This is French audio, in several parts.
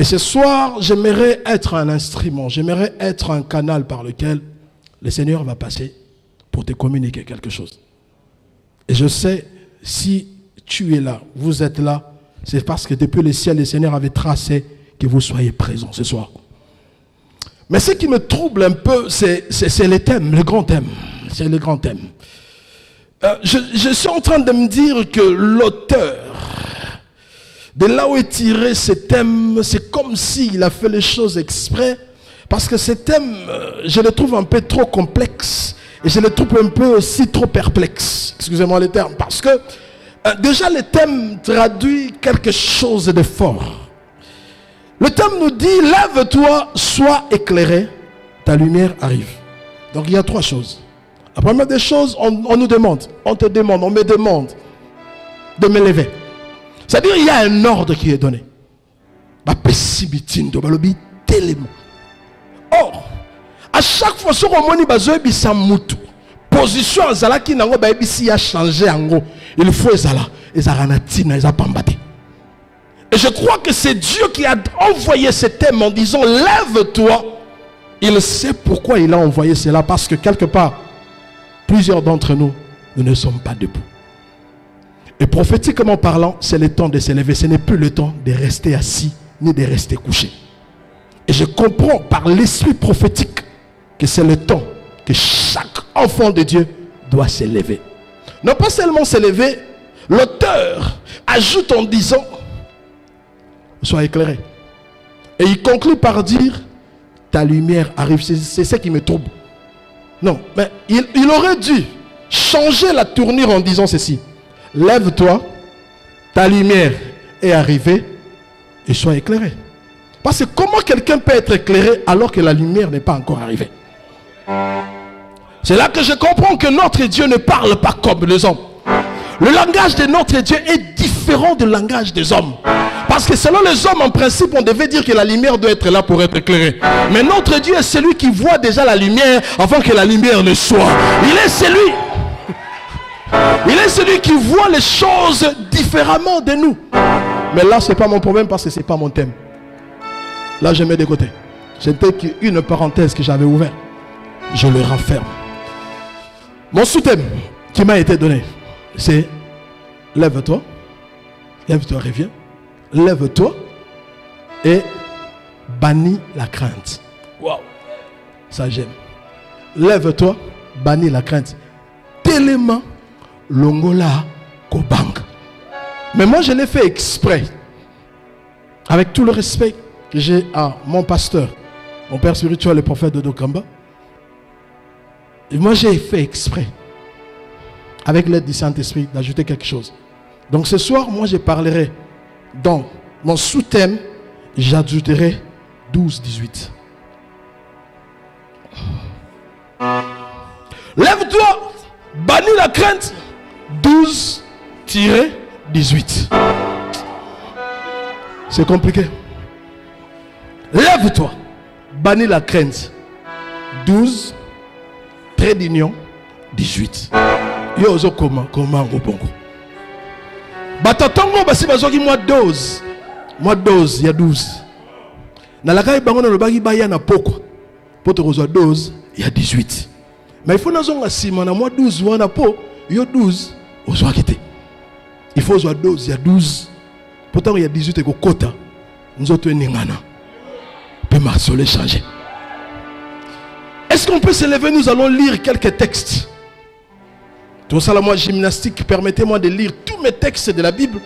Et ce soir, j'aimerais être un instrument, j'aimerais être un canal par lequel le Seigneur va passer pour te communiquer quelque chose. Et je sais, si tu es là, vous êtes là, c'est parce que depuis le ciel, le Seigneur avait tracé que vous soyez présents ce soir. Mais ce qui me trouble un peu, c'est les thèmes, le grand thème. C'est le grand thème. Je suis en train de me dire que l'auteur, de là où est tiré ce thème, c'est comme s'il a fait les choses exprès, parce que ce thème, je le trouve un peu trop complexe, et je le trouve un peu aussi trop perplexe. Excusez-moi le terme, parce que déjà le thème traduit quelque chose de fort. Le thème nous dit, lève-toi, sois éclairé, ta lumière arrive. Donc il y a trois choses. La première des choses, on nous demande, on te demande, on me demande de me lever. C'est-à-dire il y a un ordre qui est donné. Or, à chaque fois que on position qui a changé, il faut et je crois que c'est Dieu qui a envoyé ce thème en disant lève-toi. Il sait pourquoi il a envoyé cela, parce que quelque part plusieurs d'entre nous ne sommes pas debout. Et prophétiquement parlant, c'est le temps de se lever. Ce n'est plus le temps de rester assis ni de rester couché. Et je comprends par l'esprit prophétique que c'est le temps que chaque enfant de Dieu doit se lever. Non pas seulement se lever, l'auteur ajoute en disant sois éclairé. Et il conclut par dire ta lumière arrive. C'est ce qui me trouble. Non, mais il aurait dû changer la tournure en disant ceci. Lève-toi, ta lumière est arrivée et sois éclairé. Parce que comment quelqu'un peut être éclairé alors que la lumière n'est pas encore arrivée? C'est là que je comprends que notre Dieu ne parle pas comme les hommes. Le langage de notre Dieu est différent du langage des hommes. Parce que selon les hommes, en principe, on devait dire que la lumière doit être là pour être éclairée. Mais notre Dieu est celui qui voit déjà la lumière avant que la lumière ne soit. Il est celui qui voit les choses différemment de nous. Mais là, ce n'est pas mon problème parce que ce n'est pas mon thème. Là, je mets de côté. C'était une parenthèse que j'avais ouverte. Je le renferme. Mon sous-thème qui m'a été donné, c'est lève-toi. Lève-toi, reviens. Lève-toi et bannis la crainte. Waouh, ça j'aime. Lève-toi, bannis la crainte. Tellement longola kobang. Mais moi je l'ai fait exprès, avec tout le respect que j'ai à mon pasteur, mon père spirituel, le prophète de Dokamba. Et moi j'ai fait exprès, avec l'aide du Saint-Esprit, d'ajouter quelque chose. Donc ce soir, moi je parlerai dans mon sous-thème, j'ajouterai 12-18. Lève-toi, bannis la crainte. 12-18. C'est compliqué. Lève-toi, bannis la crainte. 12, trait d'union, 18. Yo, comment au bongo. Batatongo basi bazoki mois 12. Mois 12, il y a 12. Na la kai bango na lobaki baya na poko. Poto kozwa 12, il y a 18. Mais il faut nazonga sima na mois 12 wana po, yo 12 ozwa kité. Il faut ozwa 12, il y a 12. Pourtant il y a 18 et ko kota. Nzoto eningana. Peut marsoler changer. Est-ce qu'on peut se lever? Nous allons lire quelques textes. Tout ça, moi, gymnastique, permettez-moi de lire tous mes textes de la Bible.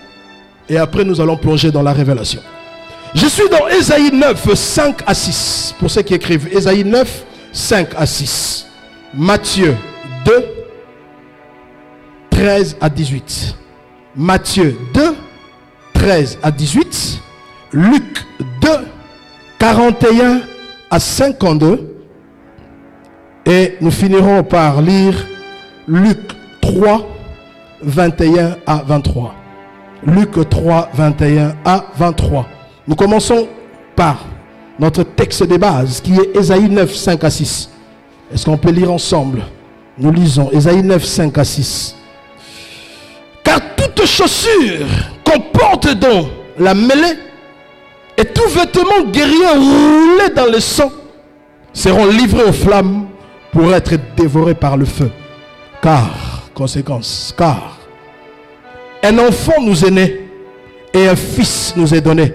Et après, nous allons plonger dans la révélation. Je suis dans Ésaïe 9, 5 à 6. Pour ceux qui écrivent, Ésaïe 9, 5 à 6. Matthieu 2, 13 à 18. Matthieu 2, 13 à 18. Luc 2, 41 à 52. Et nous finirons par lire Luc 3, 21 à 23. Luc 3, 21 à 23. Nous commençons par notre texte de base qui est Ésaïe 9, 5 à 6. Est-ce qu'on peut lire ensemble? Nous lisons Ésaïe 9, 5 à 6. Car toute chaussure qu'on porte dans la mêlée Et tout vêtement guerrier roulé dans le sang seront livrés aux flammes pour être dévorés par le feu. Car, conséquence, car un enfant nous est né et un fils nous est donné.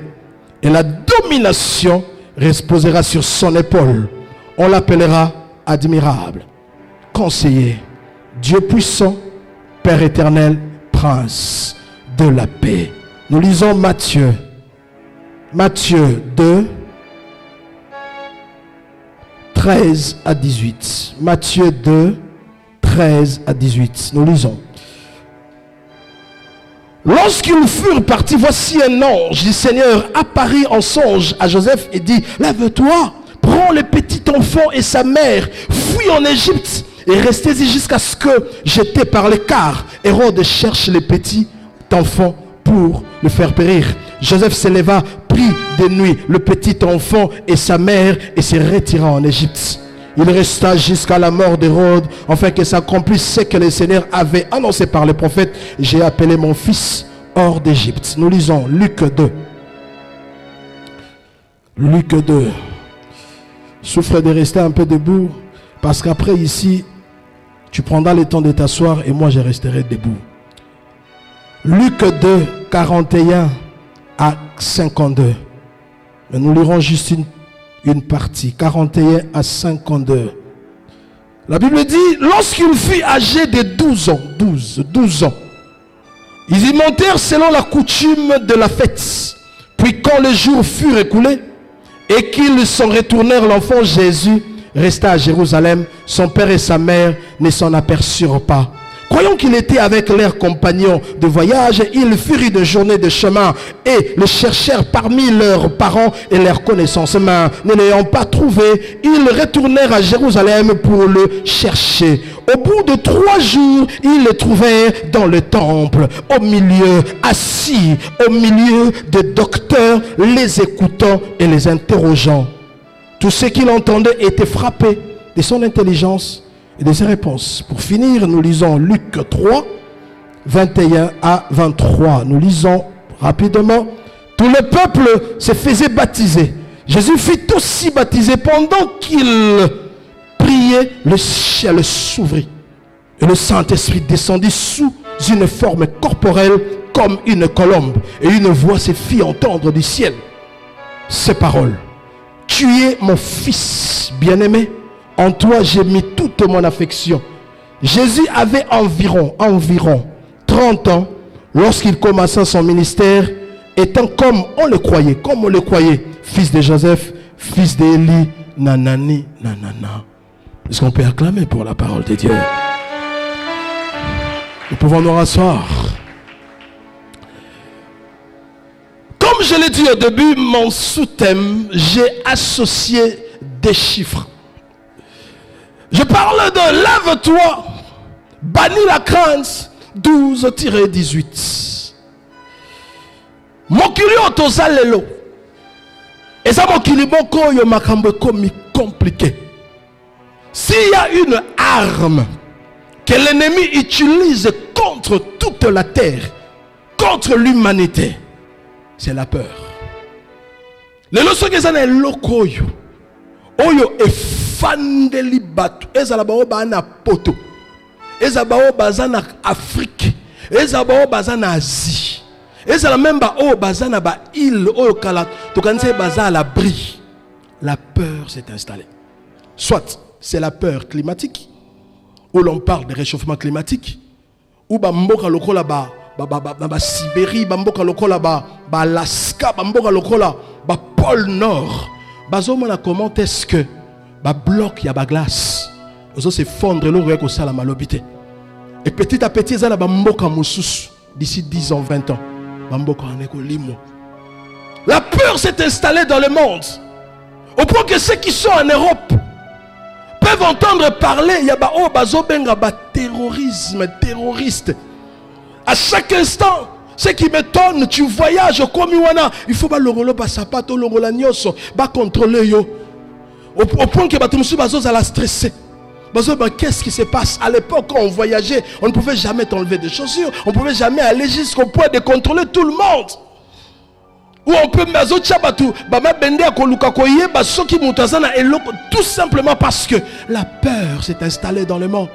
Et la domination reposera sur son épaule. On l'appellera admirable, conseiller, Dieu puissant, Père éternel, prince de la paix. Nous lisons Matthieu 2, 13 à 18. Matthieu 2, 13 à 18. Nous lisons. Lorsqu'ils furent partis, voici un ange du Seigneur apparut en songe à Joseph et dit: lève-toi, prends le petit enfant et sa mère, fuis en Égypte et restez-y jusqu'à ce que je t'ai parlé, car Hérode cherche le petit enfant pour le faire périr. Joseph se leva, prit de nuit le petit enfant et sa mère et se retira en Égypte. Il resta jusqu'à la mort d'Hérode, afin que s'accomplisse ce que le Seigneur avait annoncé par le prophète: j'ai appelé mon fils hors d'Égypte. Nous lisons Luc 2. Luc 2. Souffre de rester un peu debout, parce qu'après ici, tu prendras le temps de t'asseoir et moi je resterai debout. Luc 2, 41 à 52. Mais nous lirons juste une partie, 41 à 52. La Bible dit: lorsqu'il fut âgé de 12 ans, ils y montèrent selon la coutume de la fête. Puis quand le jour fut écoulé et qu'ils s'en retournèrent, l'enfant Jésus resta à Jérusalem. Son père et sa mère ne s'en aperçurent pas. Croyant qu'il était avec leurs compagnons de voyage, ils furent une journée de chemin et le cherchèrent parmi leurs parents et leurs connaissances. Mais ne l'ayant pas trouvé, ils retournèrent à Jérusalem pour le chercher. Au bout de 3 jours, ils le trouvèrent dans le temple, au milieu, assis, au milieu des docteurs, les écoutant et les interrogeant. Tous ceux qui l'entendaient étaient frappés de son intelligence et de ses réponses. Pour finir, nous lisons Luc 3, 21 à 23. Nous lisons rapidement. Tout le peuple se faisait baptiser. Jésus fut aussi baptisé. Pendant qu'il priait, le ciel s'ouvrit et le Saint-Esprit descendit sous une forme corporelle comme une colombe. Et une voix se fit entendre du ciel ces paroles: tu es mon fils bien-aimé, en toi j'ai mis toute mon affection. Jésus avait environ 30 ans lorsqu'il commença son ministère, étant comme on le croyait, fils de Joseph, fils d'Élie, nanani, nanana. Est-ce qu'on peut acclamer pour la parole de Dieu? Nous pouvons nous rasseoir. Comme je l'ai dit au début, mon sous-thème, j'ai associé des chiffres. Je parle de lève-toi, bannis la crainte, 12-18. Mokili otoza lelo. Et ça mokili moko yo makambo komi compliqué. S'il y a une arme que l'ennemi utilise contre toute la terre, contre l'humanité, c'est la peur. Les leçons que ça n'est lokoyo. Oyo efandeli batu. Ezala bao bana poto. Ezala bao bazana Afrique. Ezala bao bazana Asie. Ezala même ba o bazana ba île oyo kala. Tokanse baza à l'abri. La peur s'est installée. Soit c'est la peur climatique, où l'on parle de réchauffement climatique, ou ba mboka lokola ba Sibérie, bamboka lokola ba Alaska, bamboka lokola ba pôle Nord. Bazomona comment est-ce que ba bloc ya ba glace ozo se fondre l'eau ko sala malobité. Et petit à petit ça la bamboka mususu d'ici 10 ans, 20 ans. Bamboka aneko limo. La peur s'est installée dans le monde au point que ceux qui sont en Europe peuvent entendre parler il y a ba o bazobenga ba terrorisme, terroriste. À chaque instant, ce qui m'étonne, tu voyages comme Iwana, il faut pas le rolo ba sapato, le rolo nyoso, ba contrôler yo. Au point que batumsu bazo za la stresser. Bazo ben qu'est-ce qui se passe? À l'époque quand on voyageait, on ne pouvait jamais t'enlever des chaussures, on ne pouvait jamais aller jusqu'au point de contrôler tout le monde. Ou on peut tout simplement parce que la peur s'est installée dans le monde.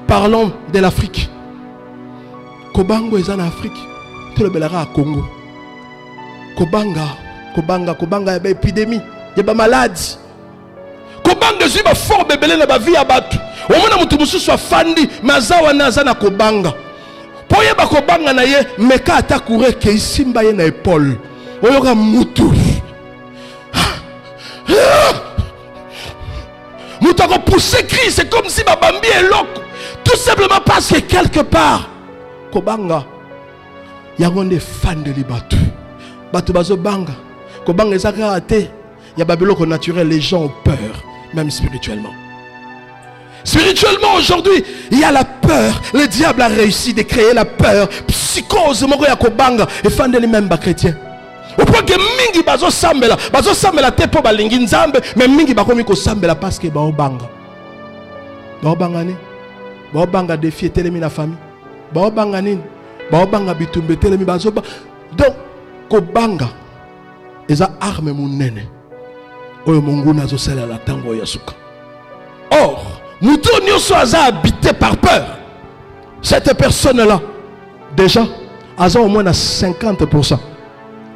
Parlons de l'Afrique. Kobango est en Afrique. Tout le belara à Congo. Kobanga y a épidémie, il y a maladie. Kobanga est un fort bébé dans la vie à battre. Au moins mutu soit fandi mazawa nazana kobanga. Poye ba kobanga na ye meka ata courir ke isimba ye na épaule. Oyoka mutu. Mutu ko pousser cri, c'est comme si babambi est loco. Tout simplement parce que quelque part kobanga yangonde fan de libatu. Batu bazo banga. Kobanga ezaka ate ya babiloko naturel, les gens ont peur même spirituellement. Spirituellement aujourd'hui, il y a la peur. Le diable a réussi de créer la peur. Psychose moko ya kobanga et fan de même ba chrétien. Au point que mingi bazo sambela te po balingi nzambe, mais mingi bakomi ko sambela parce que ba obanga. Ba obanga ni? Ba obanga défier telemi na famille. Ba obanga ni? Ba obanga bitumbe telemi bazo ba. Donc kobanga eza arme munene. Oyo mungu nazo sala la tango ya suka. Or, nous tous habité par peur. Cette personne-là, déjà, a au moins à 50%.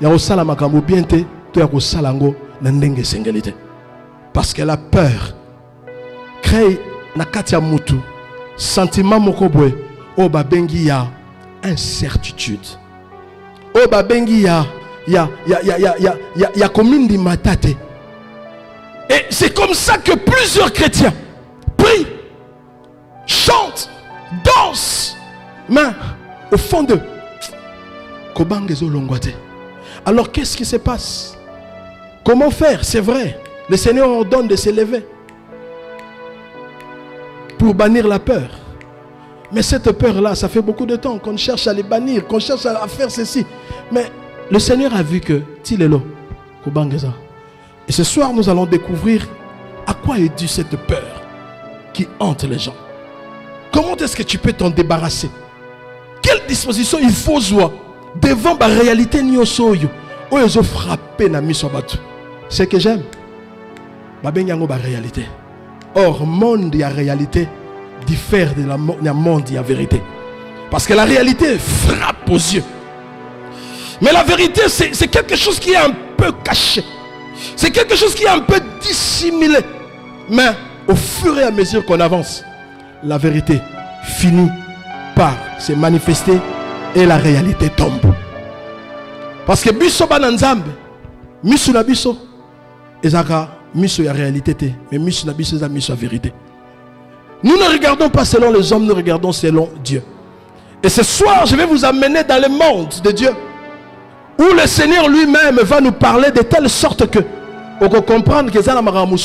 Il y a au salamakambo bien te, tu as au salango n'endenge singalité. Parce que la peur crée na katia mutu sentiment mokobwe o babengi ya incertitude. O babengi ya komindi matate. Et c'est comme ça que plusieurs chrétiens prient, chantent, dansent, mais au fond d'eux, alors qu'est-ce qui se passe? Comment faire? C'est vrai, le Seigneur ordonne de s'élever pour bannir la peur. Mais cette peur-là, ça fait beaucoup de temps qu'on cherche à les bannir, qu'on cherche à faire ceci. Mais le Seigneur a vu que Tilelo, Kobangeza. Et ce soir, nous allons découvrir à quoi est due cette peur qui hante les gens. Comment est-ce que tu peux t'en débarrasser? Quelle disposition il faut jouer devant la réalité nyosoyo où ils ont frappé na misobatu. C'est que j'aime. La réalité. Or, monde et la réalité diffèrent de la monde et la vérité. Parce que la réalité frappe aux yeux. Mais la vérité, c'est quelque chose qui est un peu caché. C'est quelque chose qui est un peu dissimulé. Mais au fur et à mesure qu'on avance, la vérité finit par se manifester et la réalité tombe. Parce que biso bananzambe, miso na biso, ezaka miso ya réalité, mais miso na biso eza miso ya vérité. Nous ne regardons pas selon les hommes, nous regardons selon Dieu. Et ce soir, je vais vous amener dans le monde de Dieu, où le Seigneur lui-même va nous parler de telle sorte que on peut comprendre que ça n'a pas de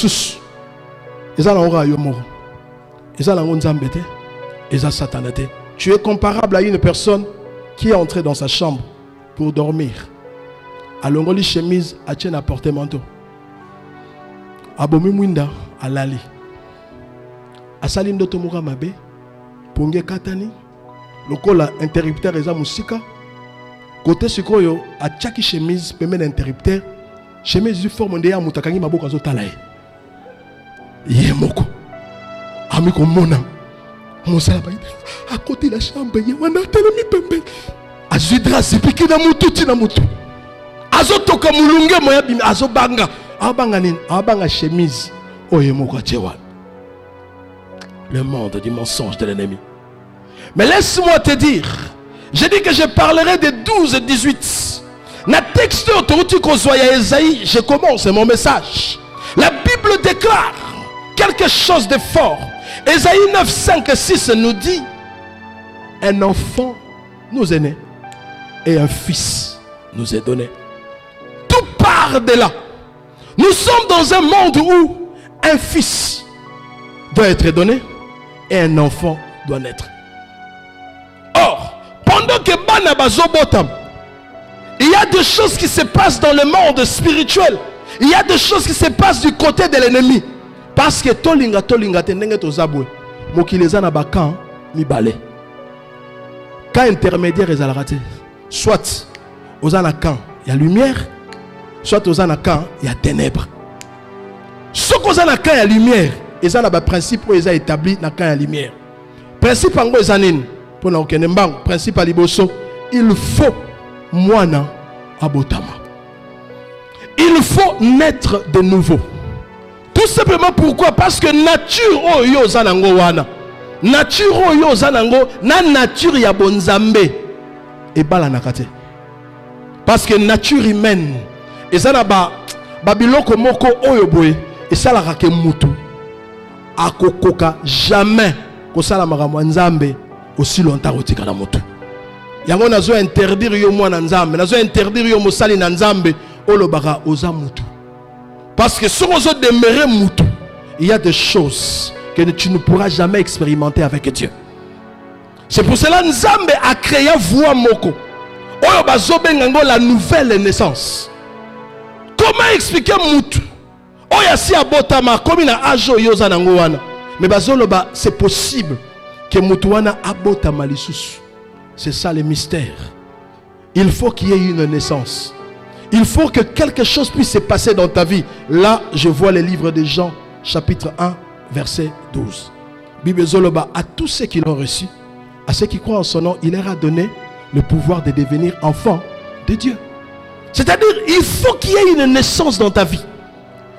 tu es comparable à une personne qui est entrée dans sa chambre pour dormir. À l'ongoli chemise, à tien à porter manteau. À bomi mwinda, à lali. À salim dotomura mabe, ponge katani, lokola interrupteur eza musika. Côté sikoyo, à tchaki chemise, pemen interrupteur. Chemise du forme de yamuta kangi maboka zo talaye. Yemoko. Amiko mona. Monsala ba à côté de la chambre, ywana telemi pembe. Azudra zipiki na mutu tina mutu. Azo toka mulunge moya bimi azo banga. Abanga nini? Abanga chemise. Oyemoko achewa. Le monde du mensonge de l'ennemi. Mais laisse-moi te dire, je dis que je parlerai de 12 et 18. Na texte autour kozoya Esaïe, je commence mon message. La Bible déclare quelque chose de fort. Esaïe 9, 5 et 6 nous dit: un enfant nous est né et un fils nous est donné. Tout part de là. Nous sommes dans un monde où un fils doit être donné et un enfant doit naître. Or, pendant que Bana Bazobotam, il y a des choses qui se passent dans le monde spirituel. Il y a des choses qui se passent du côté de l'ennemi. Parce que tolinga tenenge tozabwe. Mokileza na bakan mi balé. Quand intermédiaire est raté, soit aux camp il y a lumière, soit aux camp il y a ténèbres. Ce qu'on a camp il y a lumière, et ça le principe où ils ont établi dans camp il y a lumière. Principe en gros zanin pour na okendembang, principe à liboso, il faut moana abotama. Il faut naître de nouveau. Tout simplement pourquoi? Parce que nature oyo zanango wana. Nature oyo zanango na nature ya bonzambe et bala nakate. Parce que nature humaine et ça na ba biloko moko oyo boye et ça la rake mutu akokoka jamais ko sala makambo nzambe aussi longtemps otika na mutu. Yango nazo interdire yo mwana nzambe, nazo interdire yo mosali na nzambe olobaka oza mutu. Parce que si on se demeurer mutu, il y a des choses que tu ne pourras jamais expérimenter avec Dieu. C'est pour cela que Nzambe a créé voix moko. Oyo bazobengango la nouvelle naissance. Comment expliquer mutu? Oya si abotama comme na ajo yoza nango wana. Mais bazoloba c'est possible que mutu wana abotama lisusu. C'est ça le mystère. Il faut qu'il y ait une naissance. Il faut que quelque chose puisse se passer dans ta vie. Là, je vois les livres de Jean, chapitre 1, verset 12. Bible Zoloba, à tous ceux qui l'ont reçu, à ceux qui croient en son nom, il leur a donné le pouvoir de devenir enfants de Dieu. C'est-à-dire, il faut qu'il y ait une naissance dans ta vie.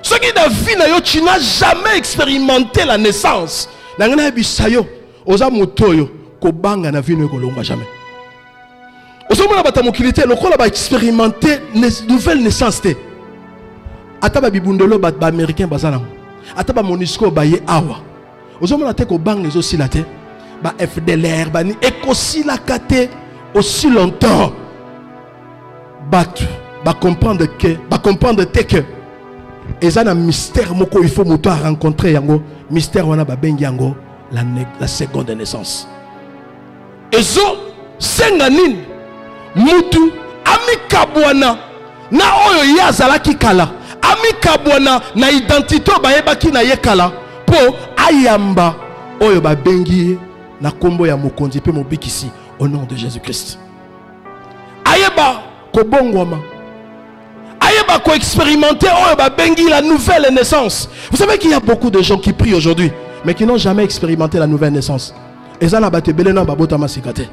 Ce qui est dans la vie, tu n'as jamais expérimenté la naissance. Jamais. Osomona batamokilité lokola ba expérimenter nouvelle naissance te. Ata ba bibundelo ba américain bazana. Ata ba Monisco ba ye awa. Osomona te ko bang les aussi la te. Ba FDLR ba ni ekosila kate aussi longtemps. Ba comprendre te que ezana mystère moko il faut moto rencontrer yango mystère wana ba bengi yango la seconde naissance. Ezo senganine mutu amikabwana na oyo yazalaki kala amikabwana na identité bayebaki na yekala po ayamba oyo babengi na kombo ya mokonzi pe mobikisi au nom de Jésus-Christ. Ayeba kobongwama ayeba ko expérimenter oyo babengi la nouvelle naissance. Vous savez qu'il y a beaucoup de gens qui prient aujourd'hui mais qui n'ont jamais expérimenté la nouvelle naissance. Ezana batebele na babota masikate.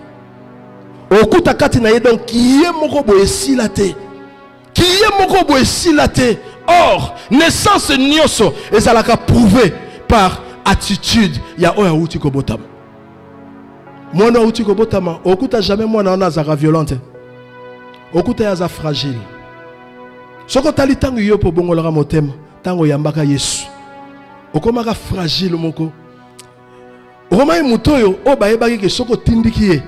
Okuta kati na ye donc qui est moko boye silate. Qui est moko boye silate. Or, naissance nyoso ezalaka prouvé par attitude ya oya uti ko botama. Mwana uti ko botama, okuta jamais mwana ona zaka violente. Okuta ya za fragile. Soko tali tangu yo po bongolaka motema, tango yambaka Yesu. Okomaka fragile moko. Okomaka mutoyo o bayebaki ke soko tindiki ye.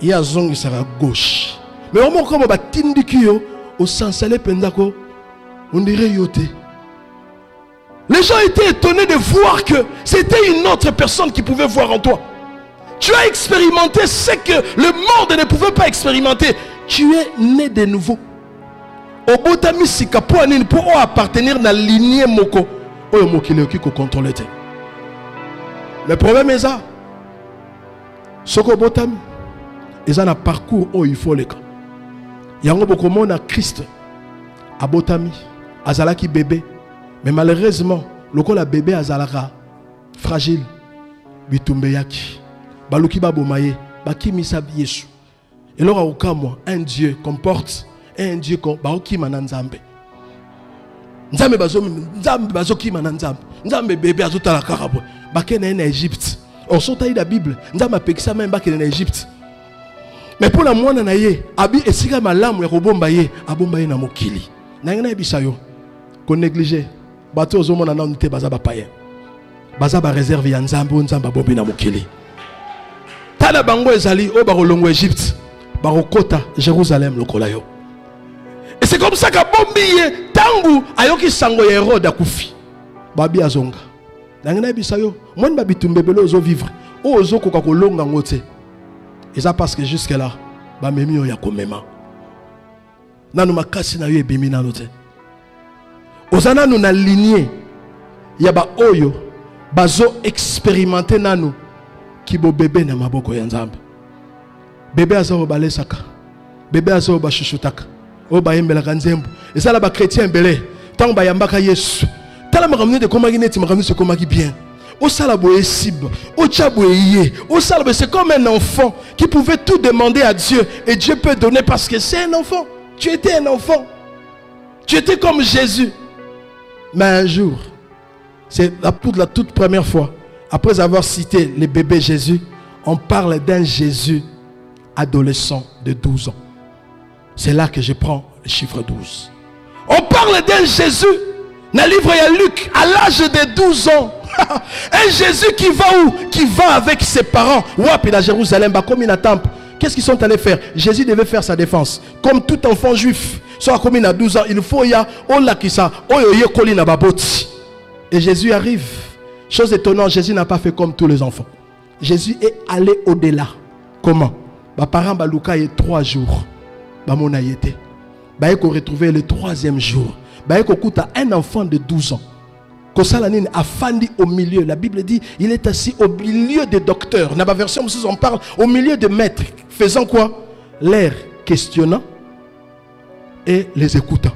Il y a zongi sera gauche. Mais au moment comme batindikio au sansalé pendako on dirait yote. Les gens étaient étonnés de voir que c'était une autre personne qui pouvait voir en toi. Tu as expérimenté ce que le monde ne pouvait pas expérimenter. Tu es né de nouveau. Au botami sikapoanine pour appartenir dans la lignée moko. Oyo mokile ki ko contrôler te. Le problème est ça. Soko botami ils ont un parcours où il faut les cas. Il y a beaucoup de monde à Christ, à Botami, à Zalaki bébé. Mais malheureusement, le cas la bébé à Zalaka fragile, bitumbeyaki, baluki babomaye, baki misab Yesu. Et là au cas moi, un Dieu comporte, un Dieu comme baoki mananzambe. Nzambe bazo ki mananzambe. Nzambe bébé azota la karabo. Bakene en Égypte. On sota la Bible. Nzambe pekisa même bakene en Égypte. Mais pour la moine naye, abi esika malamu ya kobomba ye, abomba ye na mokili. Na ngana bisayo ko négliger. Bato ozomona na nte baza ba paye. Baza ba réserve ya nzambe nzamba bombi na mokili. Tala bango ezali o ba kolongo Égypte, ba kokota Jérusalem lokola yo. Et c'est comme ça que bombi ye tangu ayoki sango ya Hérode akufi. Babi azonga. Na ngana bisayo, mon ba bitumbebelo ozo vivre. O ozo koka kolonga ngote. Et ça parce que jusque là, ba memi o ya komema. Nanu makasi na yo ebimi na note. Ozana nous na lignée. Ya ba oyo bazo expérimenter nanu ki bo bébé na maboko ya Nzambe. bébé azo balé saka, bébé azo ba chuchutaka, o ba yembela kanzembo. Et ça là ba chrétien belé, tant ba yambaka Yesu. Tala ma ramener de comment guineti ma ramener ce comment qui bien. Au salabo est cible, au tchabou est au salabo c'est comme un enfant qui pouvait tout demander à Dieu et Dieu peut donner parce que c'est un enfant. Tu étais un enfant, tu étais comme Jésus. Mais un jour, c'est pour la toute première fois, après avoir cité les bébés Jésus, on parle d'un Jésus adolescent de 12 ans. C'est là que je prends le chiffre 12. On parle d'un Jésus, dans le livre il y a Luc, à l'âge de 12 ans. Un Jésus qui va où? Qui va avec ses parents. Ouapi à Jérusalem, comme il a temple. Qu'est-ce qu'ils sont allés faire? Jésus devait faire sa défense. Comme tout enfant juif, soit comme il a 12 ans, il faut y a et Jésus arrive. Chose étonnante, Jésus n'a pas fait comme tous les enfants. Jésus est allé au-delà. Comment? Mes parents baluka y 3 jours. Bamona y était. Bah qu'on retrouvé le 3e jour. Bah qu'on coûte à un enfant de 12 ans. Kosalanine a fandi au milieu. La Bible dit, il est assis au milieu des docteurs. Dans la version on parle au milieu des maîtres. Faisant quoi? L'air questionnant et les écoutant.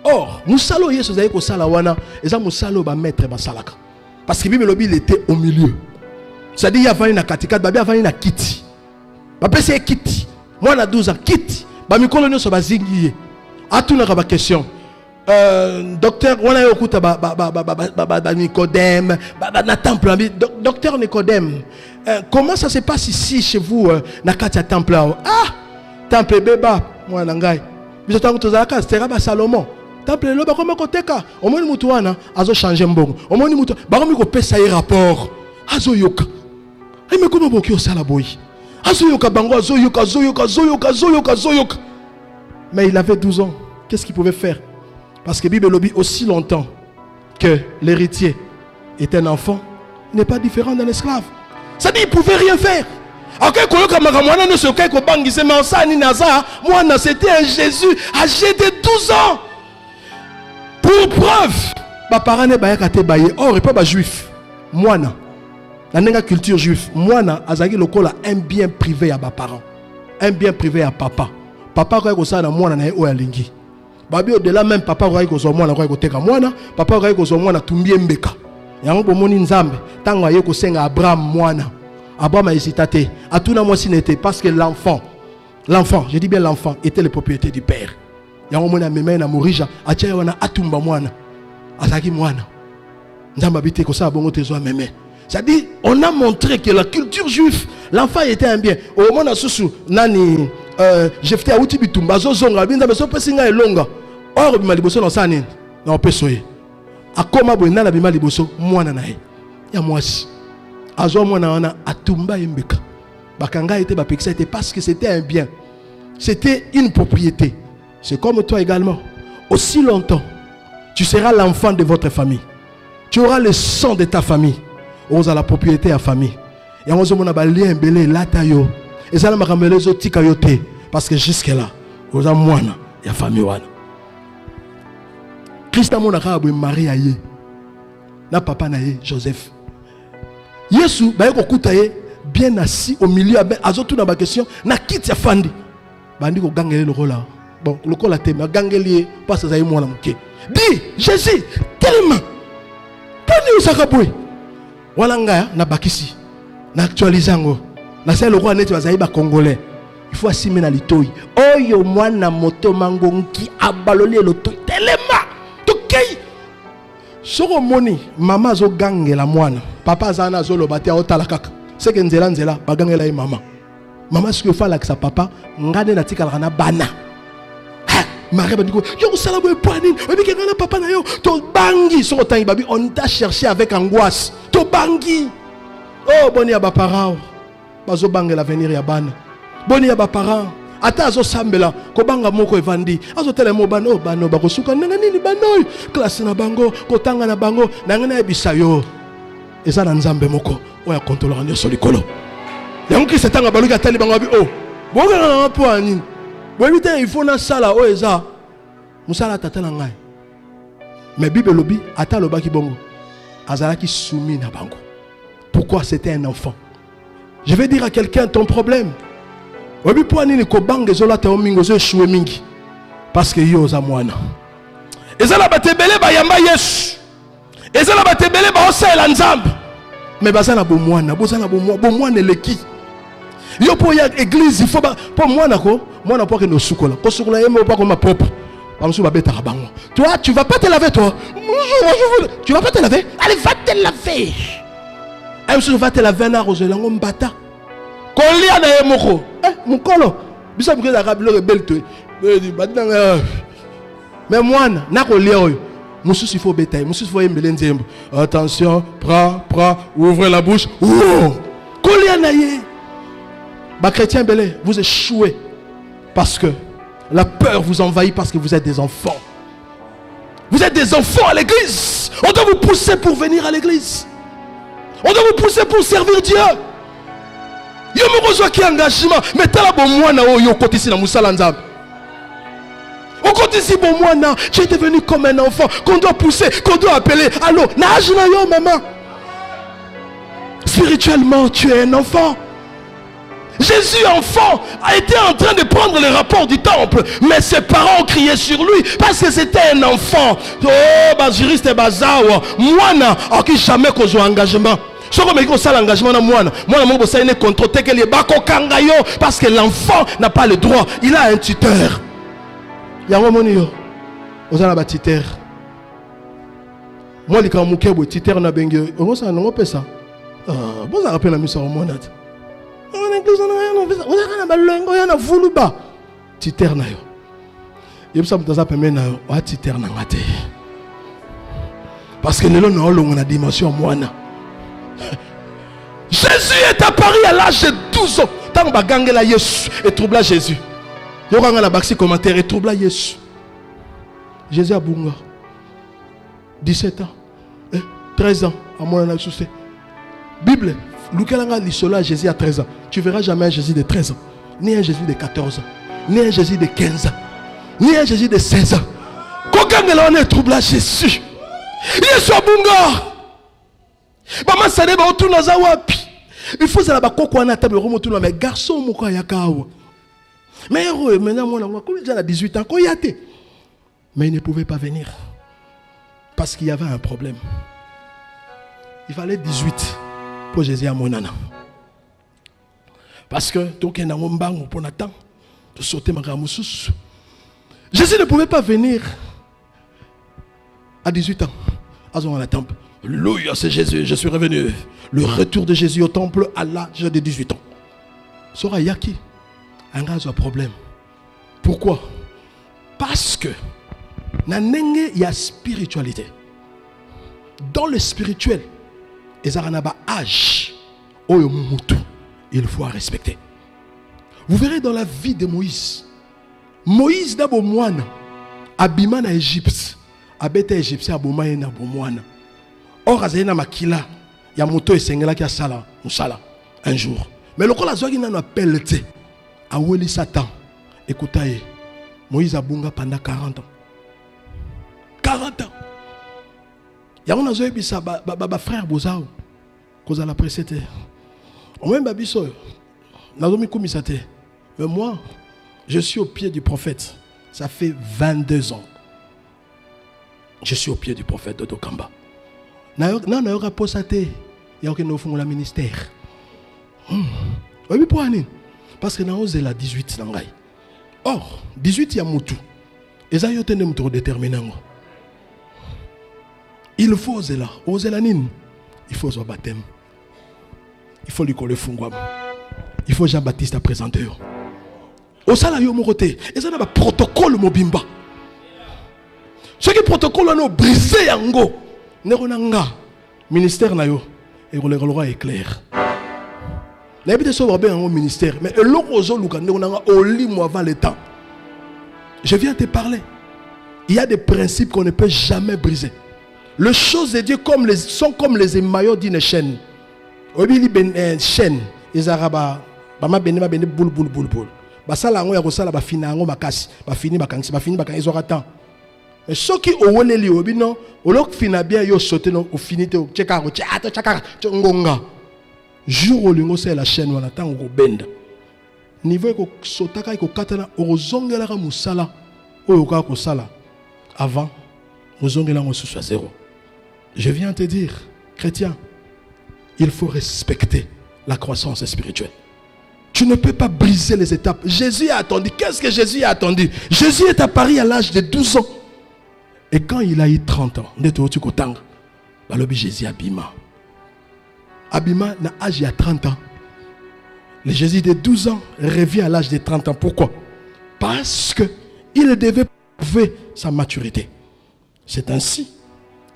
Or, Moussalo Yesu zaye ko sala wana, eza Moussalo ba maître ba salaka. Parce que Bible il était au milieu. C'est-à-dire il y avait na katika, ba bi avani na kiti. Ba pese kiti. Moi na 12 ans kiti. Ba mikolo nyoso ba zingiye. Atuna ka ba question. Docteur, on a écouté Nicodème, na temple. Docteur Nicodème, comment ça se passe ici chez vous, na katia temple? Ah, temple beba, moi nangai. Vous êtes en train de dire c'était Rabba Salomon. Temple le comment côté ka. Au moins mutuana, azo changer mbongo. Au moins mutu, ba komi ko pesa y rapport. Azo yoka. Mais comment bokio sala boy? Azo yoka bango azo yoka. Mais il avait 12 ans. Qu'est-ce qu'il pouvait faire? Parce que la Bible lobby aussi longtemps que l'héritier est un enfant, il n'est pas différent d'un esclave. Ça dit, il ne pouvait rien faire. C'était un Jésus âgé de 12 ans. Pour preuve, mes parents ne sont pas or et pas juif. Moi, dans la culture juive, moi, azaki lokola un bien privé à mes parents, un bien privé à papa. Papa ko ça na moi na e o alingi. Babi au-delà même papa ko zo moi na ko teka mwana, papa ko zo moi na tumbie mbeka. Yango bomoni nzambe, tango aye ko senga Abraham mwana. Abraham a hésité à tout na moi si n'était parce que l'enfant, je dis bien l'enfant, était la propriété du père. Yango mona meme na morija, atia wana atumba mwana. Azaki mwana. Nzambe habite ko ça bongo tezo meme. C'est-à-dire, on a montré que la culture juive, l'enfant était un bien. Au moment où nani Jephthé a outi bitumba zozonga binza beso pesinga elonga. Or bima liboso na sanini na opesoye. Akoma boina na bima liboso mwana na ye. Ya mwasi. Azo mwana wana atumba yembeka. Bakanga était bapekisa était parce que c'était un bien. C'était une propriété. C'est comme toi également. Aussi longtemps, tu seras l'enfant de votre famille. Tu auras le sang de ta famille. On a la propriété à famille. Et on a un lien belé latayo. Et ça m'a ramené les autres kayote parce que jusque là, on a moins la famille wana. Christ a mon arabe Marie aye. Na papa na ye Joseph. Yesu ba yeko kutaye bien assis au milieu azotu na ba question na kiti ya fandi. Bandi ko gangele le rôle là. Bon, le rôle la thème gangeli parce que ça y moi na muke. Dis Jésus tellement. Pani usakabwe. Walanga na bakisi na actualizango na c'est le roi net bazaïba congolais il faut assumer na litoi oyo mwana moto mangonki abaloli loto telema tokei soko moni mama zo gangela mwana papa zana zo lobati otala kaka c'est que nzela bagangela e mama ce que fait là que sa papa ngane na tikala na bana Marie va dire yo sala boy pani obiki ngana papa na yo to bangi so tangi babi on t'a cherché avec angoisse to bangi oh boni ya ba parents bazo banga l'avenir ya bana boni ya ba parents ata azo sambela ko banga moko evandi azo tele mo bano bano ba kosuka nanga nini banoy classe na bango ko tanga na bango nanga na bisayo eza na nzambe moko oya contrôler nyo solikolo yango ki setanga baluki atali bango abi oh boga na po anini. Il faut na sala o eza musala tata na ngai. Mais Bible lobi ata loba ki bongo azala ki soumis na bango. Pourquoi c'était un enfant? Je vais dire à quelqu'un ton problème Obi po nini ko bange zola te omingo zo échoué mingi parce que yo za mwana. Ezala batebele ba yamba Yesu. Ezala batebele ba osela nzambe. Mais bazana bo mwana, bozana bo mwana leki. Yo po ya église il faut po mwana ko, mwana po ke no sukola. Ko sukola yemo pa ko ma propre. Amsu ba beta bango. Toi tu vas pas te laver toi. Tu vas pas te laver? Allez va te laver. Amsu va te laver na rozelango mbata. Kolia na yemoko. Mukolo. Bisa mukelo akabilo rebelle to. Mais moi, na kolia oyo. Mususu il faut bétail, mususu il faut yembele nzembo. Attention, prends, ouvrez la bouche. Kolia na ye. Ba chrétien belé, vous échouez parce que la peur vous envahit parce que vous êtes des enfants. Vous êtes des enfants à l'église. On doit vous pousser pour venir à l'église. On doit vous pousser pour servir Dieu. Yo me reçoit qui engagement, mais tala bon moi na yo côté ici na musala nzambe. Au côté ici bon moi na, tu es devenu comme un enfant qu'on doit pousser, qu'on doit appeler. Allô, nage na yo maman. Spirituellement, tu es un enfant. Jésus enfant a été en train de prendre les rapports du temple, mais ses parents ont crié sur lui parce que c'était un enfant. Oh, bah juriste et bazawa, moi na, qui jamais qu'on joue engagement. Ce qu'on me ça l'engagement na moi mon bossa ne contrôle que les bako kangayo parce que l'enfant n'a pas le droit, il a un tuteur. Yango moni yo, ozala ba tuteur. Moi li kamuke bo tuteur na bengi, on ça non pesa. Ah, bon ça rappelle la mission au monat. On église on a ba lengo ya na vuluba. Tuteur na yo. Yebsa mutaza pembe na yo, wa tuteur na ngate. Parce que lelo na olongo na dimension mwana. Jésus est apparu à l'âge de 12 ans. Tant que bagangela Yesu et troubla Jésus. Yoranga la baxi commentaire et troubla Yesu. Jésus a bunga. 17 ans. 13 ans. À mon avis, Bible. Lukalanga lisola Jésus a 13 ans. Tu verras jamais un Jésus de 13 ans. Ni un Jésus de 14 ans. Ni un Jésus de 15 ans. Ni un Jésus de 16 ans. Kokangela on est troubla Jésus. Yesu a bunga. Maman ça n'est pas autour dans wapi. Il faut ça là-bas quoi na table remonter mais garçon moko ya kawa. Mais maintenant moi comme il a 18 ans quoi yate. Mais il ne pouvait pas venir parce qu'il y avait un problème. Il fallait 18 pour Jésus à mon nana. Parce que donc il y a un mbango pour Nathan de sauter ma gamusus. Jésus ne pouvait pas venir à 18 ans à son temple. Alléluia, c'est Jésus, je suis revenu. Le retour de Jésus au temple à l'âge de 18 ans. Sora Yaki, un gars a un problème. Pourquoi? Parce que il y a spiritualité. Dans le spirituel, il y a un âge. Il faut respecter. Vous verrez dans la vie de Moïse. Moïse d'abord moine. Abima na Égypte. Abete égyptien aboma na bomwana. Or, Azena Makila, il y a moto et sengela qui a sala, musala, un jour. Mais le col a zogi n'a appelé à Weli Satan. Écoutez, Moïse a bunga pendant 40 ans. 40 ans. Il y a un zoé bisa, frère Bozao, cause à la précédé. On même babiso, nazomi kumisate. Mais moi, je suis au pied du prophète. Ça fait 22 ans. Je suis au pied du prophète de Dokamba. Non, il y a posate, il y a aucun fond la ministère. Oui, pour aller. Parce que nous avons 18 ans. Or, 18 il y a moutou. Et ça y a un moutou déterminant. Il faut oser là. Oser la nine. Il faut oser baptême. Il faut lui coller fungwam. Il faut Jean-Baptiste à présenter. Au salaire yo moroté. Et ça a un protocole mobimba. Ce qui protocole on a brisé yango. Neronanga ministère na yo et le roi est clair. N'habite sauver bien un ministère mais l'ozo luka neronanga oli moi avant le temps. Je viens te parler. Il y a des principes qu'on ne peut jamais briser. Les choses de Dieu sont comme les émaillons d'une chaîne. Obi ben chaîne les arabes bama bene boule ba sala ngo ya ko sala ba fina ngo makasi ba fini bakangi ba fini bakangi ezorata. Mais ceux qui ont les lieux, non, au lieu de bien yo sauter non, au finité au tchekaro, tchaka, tchongonga. Jour où l'ungo c'est la chaîne on attend au bend. niveau ko sotaka ko katana ozongela ka musala oyo ka ko sala avant ozongela ngo sous 0. Je viens te dire, chrétien, il faut respecter la croissance spirituelle. Tu ne peux pas briser les étapes. Jésus a attendu. Qu'est-ce que Jésus a attendu? Jésus est apparu à l'âge de 12 ans. Et quand il a eu 30 ans, Jésus abima. Abima n'a âge à 30 ans. Le Jésus de 12 ans revient à l'âge de 30 ans. Pourquoi? Parce qu'il devait prouver sa maturité. C'est ainsi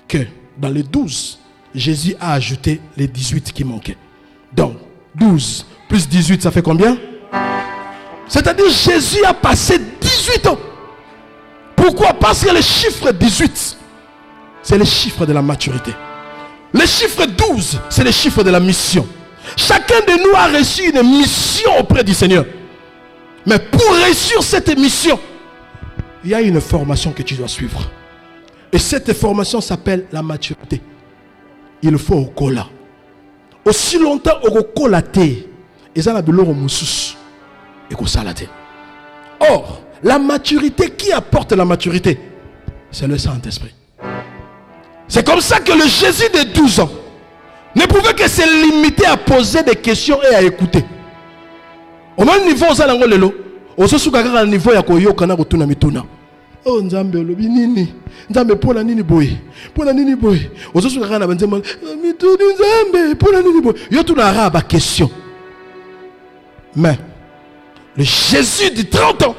que dans les 12, Jésus a ajouté les 18 qui manquaient. Donc, 12 plus 18, ça fait combien? C'est-à-dire Jésus a passé 18 ans. Pourquoi? Parce que le chiffre 18, c'est le chiffre de la maturité. Le chiffre 12, c'est le chiffre de la mission. Chacun de nous a reçu une mission auprès du Seigneur. Mais pour réussir cette mission, il y a une formation que tu dois suivre. Et cette formation s'appelle la maturité. Il faut au cola. Aussi longtemps au cola té, et ça n'a pas l'eau moussous et qu'on salade. Or, la maturité, qui apporte la maturité? C'est le Saint-Esprit. C'est comme ça que le Jésus de 12 ans ne pouvait que se limiter à poser des questions et à écouter. Au même niveau, on a lelo, on se souvient à niveau ya koyo kana kotuna mituna. Oh nzambe lobi nini? Nzambe pona nini boy? Pona nini boy? On se souvient à banzema mituni nzambe pona nini boy? Yo tuna raba question. Mais le Jésus de 30 ans,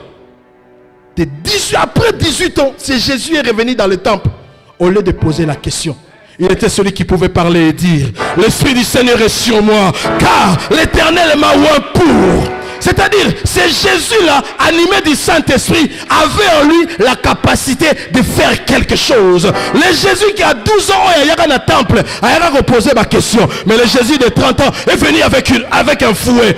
après 18 ans, c'est Jésus est revenu dans le temple. Au lieu de poser la question, il était celui qui pouvait parler et dire: l'Esprit du Seigneur est sur moi, car l'Éternel m'a oint pour. C'est-à-dire, c'est Jésus-là, animé du Saint-Esprit, avait en lui la capacité de faire quelque chose. Le Jésus qui a 12 ans, il y a un temple, il a reposé ma question. Mais le Jésus de 30 ans est venu avec un fouet.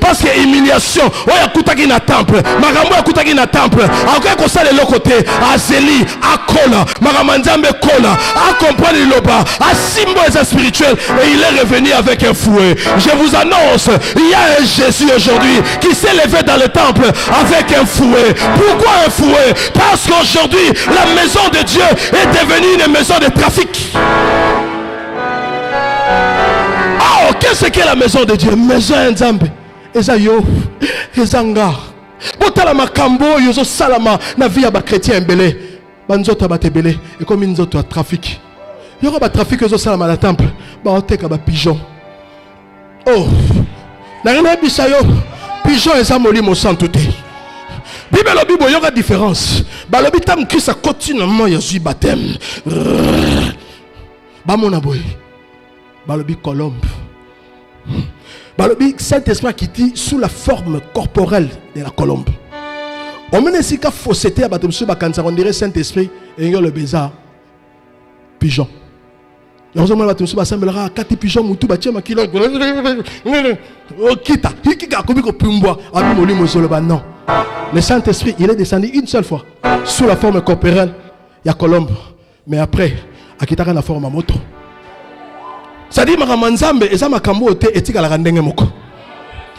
Parce que humiliation, il y a un temple. Marambo a un temple. Encore qu'on s'est de l'autre côté, à Zélie, à Kola, Maramanzambe Kola, à comprendre l'Oba, à Simbo et spirituel. Et il est revenu avec un fouet. Je vous annonce, il y a un Jésus aujourd'hui qui s'est levé dans le temple avec un fouet. Pourquoi un fouet? Parce qu'aujourd'hui la maison de Dieu est devenue une maison de trafic. Oh, qu'est-ce qu'est la maison de Dieu? Maison Nzambe ezayo ezanga botala makambo yozo salama na vie ya ba chrétien mbele banzoto batebele et comme nzoto a trafic yoko ba trafic yozo salama na temple ba oteka ba pigeon. Oh, n'a bisayo pigeon et ça molimo sans tout. Bible la Bible y a différence. Ba lobi tam ki ça continuellement yazu baptême. Ba mona boy. Ba lobi colombe. Ba lobi Saint-Esprit qui dit sous la forme corporelle de la colombe. On mène ici qu'à fausseté à bateau ba kanza on dirait Saint-Esprit et le beza pigeon. Le Saint-Esprit, il est descendu une seule fois sous la forme corporelle, il y a colombe, mais après, il y a la forme à moto. Ça dit, Maramanzambe, et ça m'a cambo et tika la randenge moko.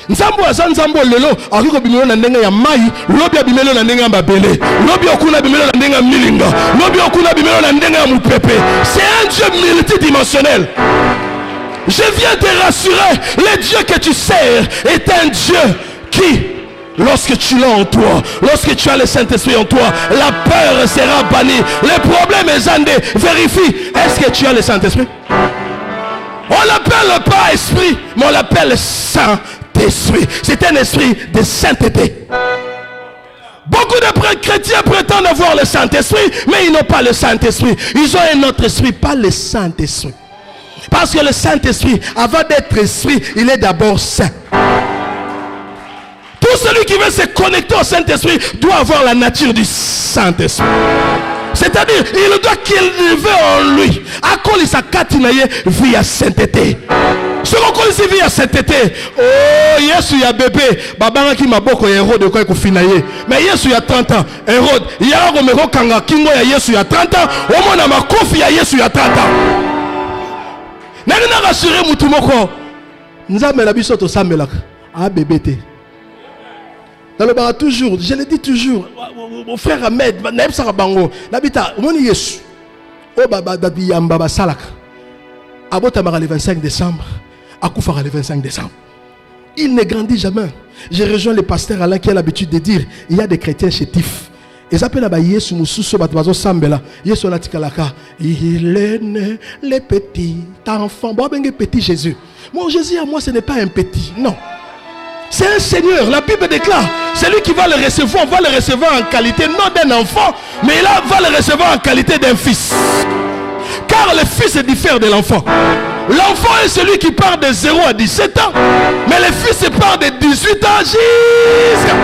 Nzambo aza nzambo lelo akiko bimelo na ndenge ya mai, lobi ya bimelo na ndenge ya babele, lobi okuna bimelo na ndenge ya milinga, lobi okuna bimelo na ndenge ya mupepe. C'est un Dieu multidimensionnel. Je viens te rassurer, le Dieu que tu sers est un Dieu qui, lorsque tu l'as en toi, lorsque tu as le Saint-Esprit en toi, la peur sera bannie. Le problème est Zandé, vérifie, est-ce que tu as le Saint-Esprit? On l'appelle pas esprit, mais on l'appelle Saint-Esprit. C'est un esprit de sainteté. Beaucoup de chrétiens prétendent avoir le Saint-Esprit, mais ils n'ont pas le Saint-Esprit. Ils ont un autre esprit, pas le Saint-Esprit. Parce que le Saint-Esprit, avant d'être esprit, il est d'abord saint. Tout celui qui veut se connecter au Saint-Esprit doit avoir la nature du Saint-Esprit. C'est-à-dire, il doit qu'il veut en lui. À quoi il s'accatinaye via sainteté. Ce qu'on connaît via sainteté. Oh, Yesu ya bébé. Babanga ki maboko ya Hérode kwa kufinaye. Mais Yesu ya 30 ans. Hérode, ya romero kanga kingo ya Yesu ya 30 ans. Omona makofi ya Yesu ya 30 ans. Nani na rassurer mutu moko. Nzambe na biso to sambelaka. Ah bébé te. Dans le bar toujours, je le dis toujours, mon frère Ahmed, naïb Sarabango, l'habitat, mon Yesu, oh baba yamba salak, abotamara le 25 décembre, akoufara le 25 décembre. Il ne grandit jamais. J'ai rejoint le pasteur Alain qui a l'habitude de dire, il y a des chrétiens chétifs. Ils appellent à Yesu Moussousso Batbazo Sambela. Yesu Natikalaka. Il est né, les petits enfants. Bon, ben, petit Jésus. Mon Jésus à moi, ce n'est pas un petit. Non. C'est un Seigneur. La Bible déclare, celui qui va le recevoir, on va le recevoir en qualité non d'un enfant, mais là, va le recevoir en qualité d'un fils. Car le fils diffère de l'enfant. L'enfant est celui qui part de 0 à 17 ans, mais le fils part de 18 ans jusqu'à...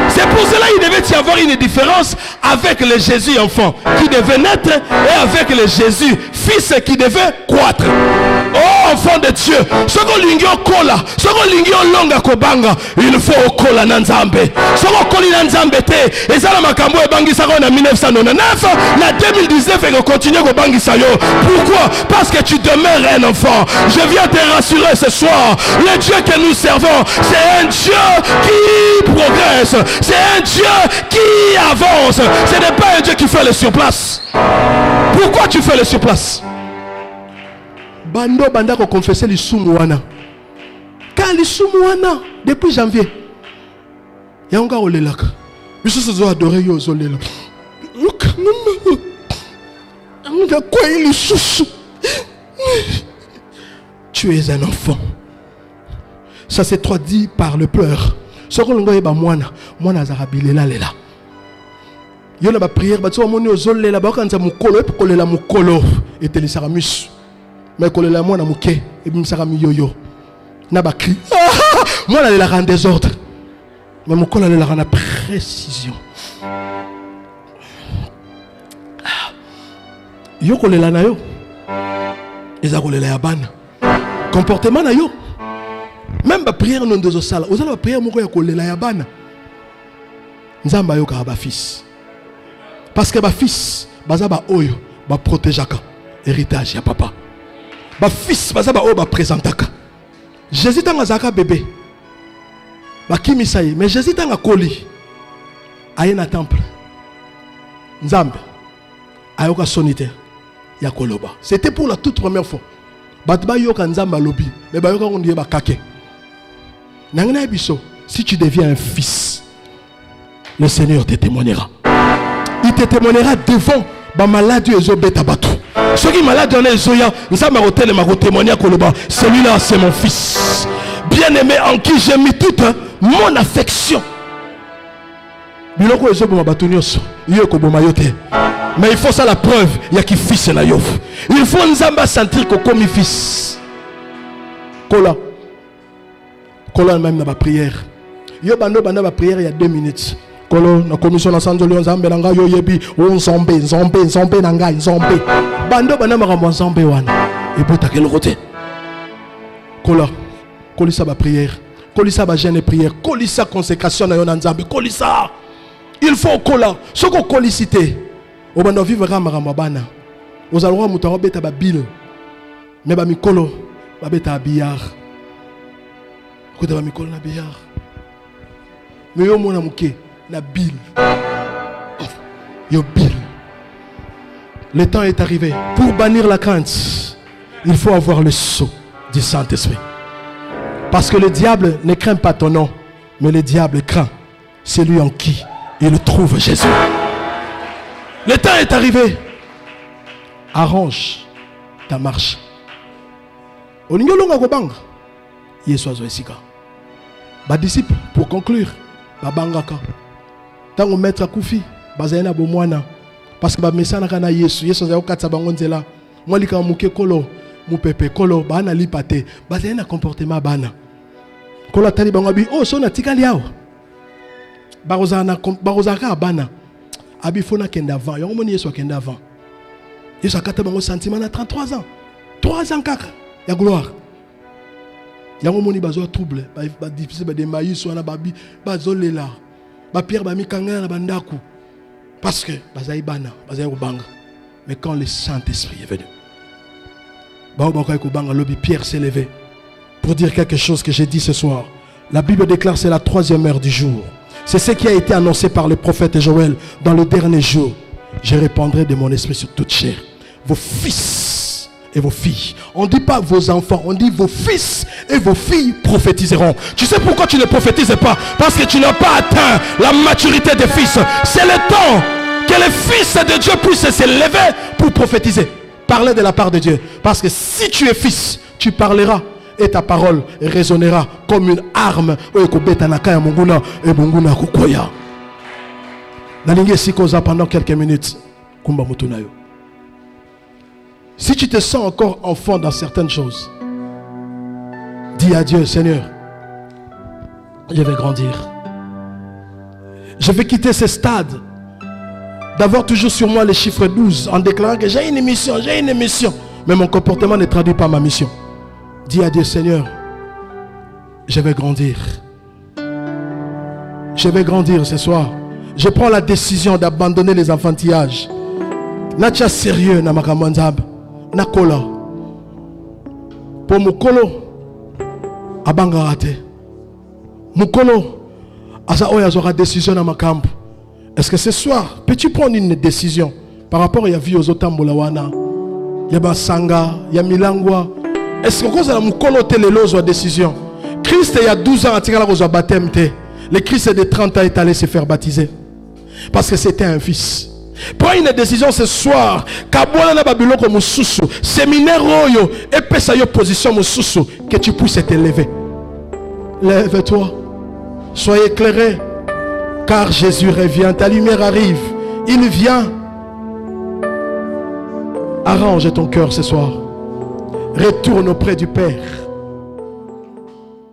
C'est pour cela qu'il devait y avoir une différence avec le Jésus enfant qui devait naître et avec le Jésus fils qui devait croître. Oh enfant de Dieu, ce qu'on lingio kola, ce qu'on lingio longa kobanga, il faut kola nanzambe. Ce qu'on koli nanzambe te, et ça la makambo e bangi sa en 1999, la 2019 et continue ko bangi sa yo. Pourquoi? Parce que tu demeures un enfant. Je viens te rassurer ce soir. Le Dieu que nous servons, c'est un Dieu qui progresse. C'est un Dieu qui avance. Ce n'est pas un Dieu qui fait le surplace. Pourquoi tu fais le surplace? Bando banda ko confesser les soumouana. Quand les soumouana depuis janvier. Yanga olelaka. Biso se zo adorer yo zolela. Anga quoi il chouchou. Tu es un enfant. Ça s'est traduit par le pleur. Ce que l'on a moi zarabilela lela. Yo na ba prière ba tso moni ozolela ba kanza mukolo e kolela mukolo etelisaramus. Mais kolela moi na muke e bimsara miyoyo. Na ba cri. Moi la rend désordre. Mais mukolo la rend précision. Yo kolela na yo. Eza kolela ya bana. Comportement na yo. Même la prière non de sala. Vous allez la prière moko ya kolela ya bana. Nzamba yo ka ba fils. Parce que ba fils baza ba oyo ba protégeaka héritage ya papa. Ba fils baza ba oyo ba présentaka. Jésus tanga zaka bébé. Ba kimisa ye mais Jésus tanga koli. Aye na temple. Nzamba ayoka sonité ya koloba. C'était pour la toute première fois. Batba yoka nzamba lobi mais ba yoka ondiye ba kake. Nangana biso, si tu deviens un fils, le Seigneur te témoignera. Il te témoignera devant ba maladie ezo beta batou. Ceux qui malades en ezoya, nzamba hôtel ma témoigner koloba, celui-là c'est mon fils. Bien-aimé en qui j'ai mis toute mon affection. Biloko ezo boma batou nyonso, yo ko boma yote. Mais il faut ça la preuve, il y a qui fils na yo. Il faut nzamba sentir ko comme fils. Kola. Kolo même dans la prière. Yo bando banda ba prière il y a 2 minutes. Kolo na commission na sanzoli nzambe nanga yo yebi on zombe nanga nzombe. Bando banda makambo nzombe wana. Et bota quel côté. Kolo kolisa ba prière. Kolisa ba jeûne et prière. Kolisa consécration na yo na nzambe. Kolisa. Il faut kola. Ce qu'on kolicité. O bando vivre makambo bana. Aux alwa mutango beta ba bil. Mais ba mikolo ba beta billard. Na billard. Mais yo mona muke na bill. Yo bill. Le temps est arrivé. Pour bannir la crainte, il faut avoir le sceau du Saint-Esprit. Parce que le diable ne craint pas ton nom, mais le diable craint celui en qui il trouve Jésus. Le temps est arrivé. Arrange ta marche. Oningolonga kobanga. Yesu esika. Ba disciple pour conclure babangaka tango maître akufi bazana bomwana parce que ba mesana kana Yesu za okatsa bango nzela molika muke kolo mupepe kolo bana lipate bazana comportement bana kolo tali bango bi oh so na tikali yao barozaka bana abi fona kenda avant yango moni Yesu kenda avant Yesu akata bango sentiment na 33 ans 3 ans kaka ya gloire. Yango moni bazo trouble ba difficile ba de maïs wana babi bazolela ba pierre ba mikanga na bandaku parce que bazai bana bazai kubanga. Mais quand le Saint-Esprit est venu ba ko banga lobi Pierre s'est levé pour dire quelque chose que j'ai dit ce soir. La Bible déclare c'est la 3e heure du jour. C'est ce qui a été annoncé par le prophète Joël dans le dernier jour. Je répandrai de mon esprit sur toute chair. Vos fils et vos filles. On ne dit pas vos enfants, on dit vos fils et vos filles prophétiseront. Tu sais pourquoi tu ne prophétises pas? Parce que tu n'as pas atteint la maturité des fils. C'est le temps que les fils de Dieu puissent s'élever pour prophétiser. Parler de la part de Dieu. Parce que si tu es fils, tu parleras et ta parole résonnera comme une arme. Pendant quelques minutes. Si tu te sens encore enfant dans certaines choses, dis à Dieu, Seigneur, je vais grandir. Je vais quitter ce stade d'avoir toujours sur moi les chiffres 12 en déclarant que j'ai une mission, mais mon comportement ne traduit pas ma mission. Dis à Dieu, Seigneur, je vais grandir. Je vais grandir ce soir. Je prends la décision d'abandonner les enfantillages. Nacha sérieux na makamanzab. Nakola. Pour mukolo abangarate. Mukolo asa oya zora décision na makambu. Est-ce que ce soir peux-tu prendre une décision par rapport à la vie aux otambola wana? Yaba sanga, ya milangwa. Est-ce que cause la mukolo telelo zo décision? Christ il y a 12 ans atikala ko zo baptême te. Le Christ de 30 ans est allé se faire baptiser. Parce que c'était un fils. Prends une décision ce soir. Kabouala na babiloko mususu. Séminaire oyo. Et pesa yo position mususu. Que tu puisses t'élever. Lève-toi. Sois éclairé. Car Jésus revient. Ta lumière arrive. Il vient. Arrange ton cœur ce soir. Retourne auprès du Père.